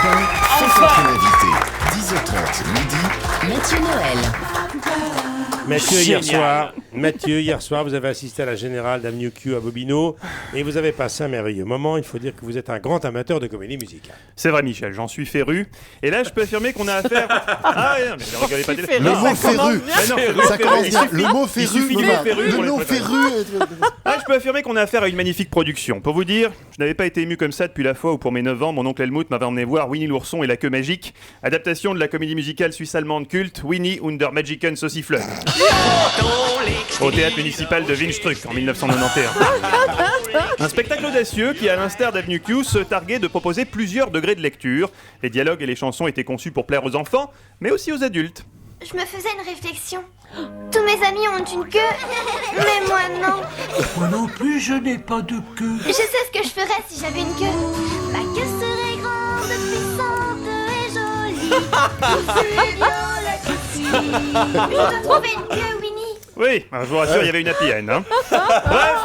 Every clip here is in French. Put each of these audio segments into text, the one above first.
Faites votre invité. 10h30 midi, Mathieu Noël. Mathieu, hier soir, vous avez assisté à la générale d'Avenue Q à Bobino et vous avez passé un merveilleux moment. Il faut dire que vous êtes un grand amateur de comédie musicale. C'est vrai, Michel, j'en suis féru. Et là, je peux affirmer qu'on a affaire... Ah ouais, mais ne rigolez pas. Le mot féru. Ça commence bien. Le mot féru. Le nom féru. Ah, je peux affirmer qu'on a affaire à une magnifique production. Pour vous dire, je n'avais pas été ému comme ça depuis la fois où, pour mes 9 ans, mon oncle Helmut m'avait emmené voir Winnie l'ourson et la queue magique, adaptation de la comédie musicale suisse-allemande culte Winnie und der Magiken Saucifleur, au théâtre municipal de Winstruck en 1991. Un spectacle audacieux qui, à l'instar d'Avenue Q, se targuait de proposer plusieurs degrés de lecture. Les dialogues et les chansons étaient conçus pour plaire aux enfants, mais aussi aux adultes. Je me faisais une réflexion. Tous mes amis ont une queue, mais moi non. Moi non plus, je n'ai pas de queue. Je sais ce que je ferais si j'avais une queue. Ma queue serait grande, puissante et jolie. C'est bien la Je dois trouver une queue, Winnie. Oui, je vous rassure, il y avait une happy end. Hein. Bref,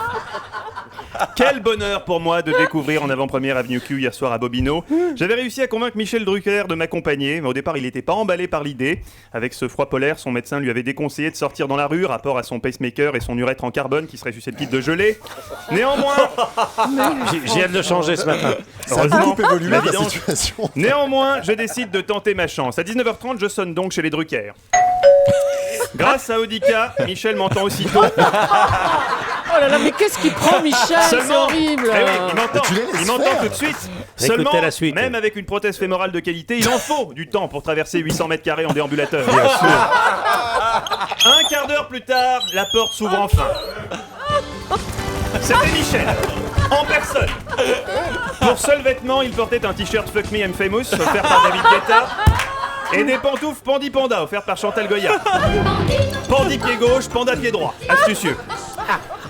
quel bonheur pour moi de découvrir en avant-première Avenue Q hier soir à Bobino. J'avais réussi à convaincre Michel Drucker de m'accompagner, mais au départ il n'était pas emballé par l'idée. Avec ce froid polaire, son médecin lui avait déconseillé de sortir dans la rue, rapport à son pacemaker et son urètre en carbone qui serait susceptible de geler. Néanmoins... J'ai hâte de le changer ce matin. Ça a beaucoup évolué la situation. Néanmoins, je décide de tenter ma chance. À 19h30, je sonne donc chez les Drucker. Grâce à Audica, Michel m'entend aussitôt. Oh là là, mais qu'est-ce qu'il prend, Michel? C'est horrible. Eh oui, il m'entend tout de suite. Seulement, la suite. même avec une prothèse fémorale de qualité, il en faut du temps pour traverser 800 mètres carrés en déambulateur. Bien sûr. Un quart d'heure plus tard, la porte s'ouvre enfin. C'était Michel, en personne. Pour seul vêtement, il portait un t-shirt Fuck Me I'm Famous, offert par David Guetta, et des pantoufles Pandi Panda, offertes par Chantal Goya. Pandi pied gauche, Panda pied droit. Astucieux.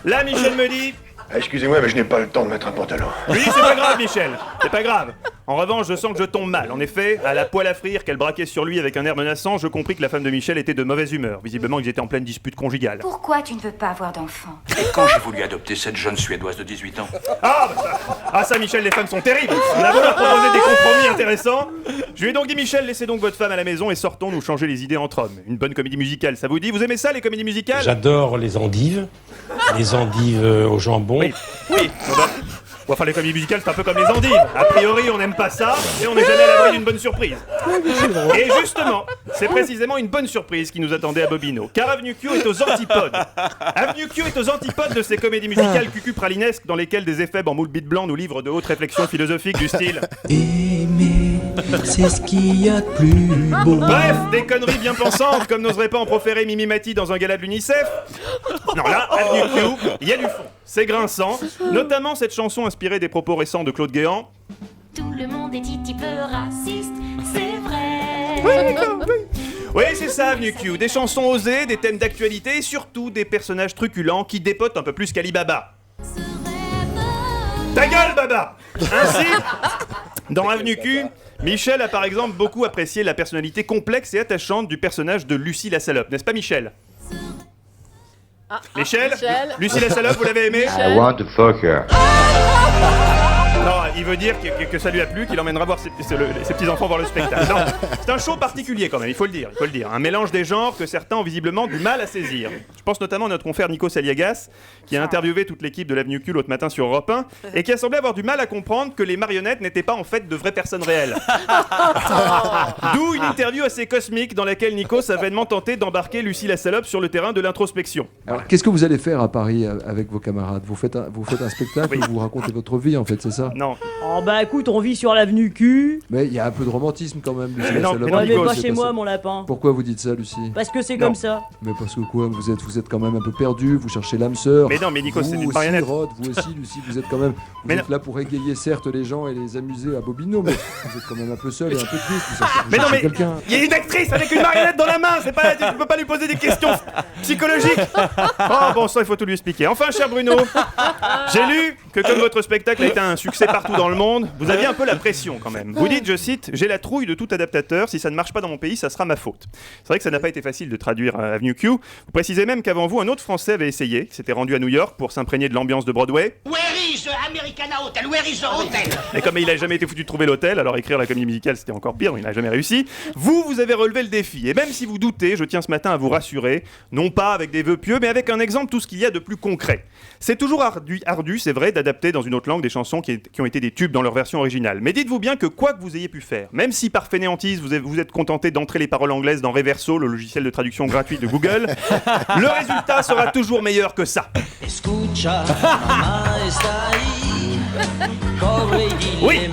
Là, Michel me dit... Excusez-moi, mais je n'ai pas le temps de mettre un pantalon. Oui, c'est pas grave, Michel. C'est pas grave. En revanche, je sens que je tombe mal. En effet, à la poêle à frire qu'elle braquait sur lui avec un air menaçant, je compris que la femme de Michel était de mauvaise humeur. Visiblement, ils étaient en pleine dispute conjugale. Pourquoi tu ne veux pas avoir d'enfant? Et quand j'ai voulu adopter cette jeune Suédoise de 18 ans? Ça, Michel, les femmes sont terribles. On a beau leur proposer des compromis intéressants. Je lui ai donc dit, Michel, laissez donc votre femme à la maison et sortons nous changer les idées entre hommes. Une bonne comédie musicale, ça vous dit? Vous aimez ça, les comédies musicales? J'adore les endives au jambon. Oui. Enfin, les comédies musicales, c'est un peu comme les endives. A priori, on n'aime pas ça, et on n'est jamais à l'abri d'une bonne surprise. Et justement, c'est précisément une bonne surprise qui nous attendait à Bobino. Car Avenue Q est aux antipodes. Avenue Q est aux antipodes de ces comédies musicales cucu-pralinesques dans lesquelles des éphèbes en moule bite blanc nous livrent de hautes réflexions philosophiques du style Aimer, c'est ce qu'il y a de plus beau. Bref, des conneries bien pensantes, comme n'oserait pas en proférer Mimi Mati dans un gala de l'UNICEF. Non, là, Avenue Q, il y a du fond. C'est grinçant, notamment cette chanson inspirée des propos récents de Claude Guéant. Tout le monde est dit peu raciste, c'est vrai. Oui, c'est ça, Avenue Q. Des chansons osées, des thèmes d'actualité et surtout des personnages truculents qui dépotent un peu plus qu'Ali Baba. Ta gueule, Baba! Ainsi, dans Avenue Q, Michel a par exemple beaucoup apprécié la personnalité complexe et attachante du personnage de Lucie la salope, n'est-ce pas, Michel? Michel, Lucie la salope, vous l'avez aimé? I want to fuck her. Non, il veut dire que ça lui a plu, qu'il emmènera voir ses petits-enfants voir le spectacle. Non, c'est un show particulier quand même, il faut le dire. Un mélange des genres que certains ont visiblement du mal à saisir. Je pense notamment à notre confrère Nico Saliagas, qui a interviewé toute l'équipe de l'Avenue Q l'autre matin sur Europe 1, et qui a semblé avoir du mal à comprendre que les marionnettes n'étaient pas en fait de vraies personnes réelles. D'où une interview assez cosmique dans laquelle Nico s'est vainement tenté d'embarquer Lucie la salope sur le terrain de l'introspection. Alors, qu'est-ce que vous allez faire à Paris avec vos camarades? Vous faites un spectacle où vous racontez votre vie, en fait, c'est ça? Non. Oh bah écoute, on vit sur l'avenue Q. Mais il y a un peu de romantisme quand même, Lucie. Mais non, Mais pas chez moi, mon lapin. Pourquoi vous dites ça, Lucie? Parce que c'est comme ça. Mais parce que quoi? Vous êtes quand même un peu perdu, vous cherchez l'âme sœur. Mais non, mais Nico, c'est une Vous marionnette. aussi, Rod, vous aussi, Lucie, vous êtes quand même... Vous êtes là pour égayer certes les gens et les amuser à Bobino, mais vous êtes quand même un peu seul et un peu triste. Mais non, mais quelqu'un. il y a une actrice avec une marionnette dans la main, tu peux pas lui poser des questions psychologiques. Oh bon, ça il faut tout lui expliquer. Enfin, cher Bruno, j'ai lu que comme votre spectacle a été un succès succès partout dans le monde, vous aviez un peu la pression quand même. Vous dites, je cite, « J'ai la trouille de tout adaptateur, si ça ne marche pas dans mon pays, ça sera ma faute ». C'est vrai que ça n'a pas été facile de traduire Avenue Q. Vous précisez même qu'avant vous, un autre Français avait essayé, s'était rendu à New York pour s'imprégner de l'ambiance de Broadway. Where is the Americana Hotel? Where is the hotel? Et comme il n'a jamais été foutu de trouver l'hôtel, alors écrire la comédie musicale c'était encore pire, il n'a jamais réussi. Vous avez relevé le défi. Et même si vous doutez, je tiens ce matin à vous rassurer, non pas avec des vœux pieux, mais avec un exemple, tout ce qu'il y a de plus concret. C'est toujours ardu, c'est vrai, d'adapter dans une autre langue des chansons qui ont été des tubes dans leur version originale. Mais dites-vous bien que quoi que vous ayez pu faire, même si par fainéantise vous êtes contenté d'entrer les paroles anglaises dans Reverso, le logiciel de traduction gratuit de Google, le résultat sera toujours meilleur que ça. Oui,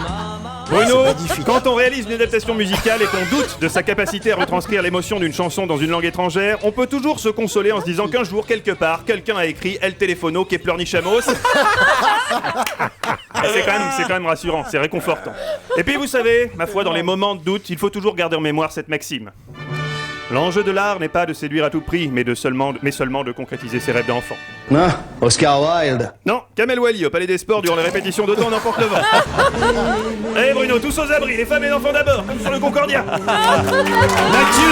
Bruno, quand on réalise une adaptation musicale et qu'on doute de sa capacité à retranscrire l'émotion d'une chanson dans une langue étrangère, on peut toujours se consoler en se disant qu'un jour, quelque part, quelqu'un a écrit El Telefono que pleurnichamos. C'est quand même rassurant, c'est réconfortant. Et puis vous savez, ma foi, dans les moments de doute, il faut toujours garder en mémoire cette maxime. L'enjeu de l'art n'est pas de séduire à tout prix, mais seulement de concrétiser ses rêves d'enfant. Ah, Oscar Wilde. Non, Kamel Wally au Palais des Sports durant les répétitions d'Automne n'emporte le vent. Allez Bruno, tous aux abris, les femmes et les enfants d'abord, comme sur le Concordia. Mathieu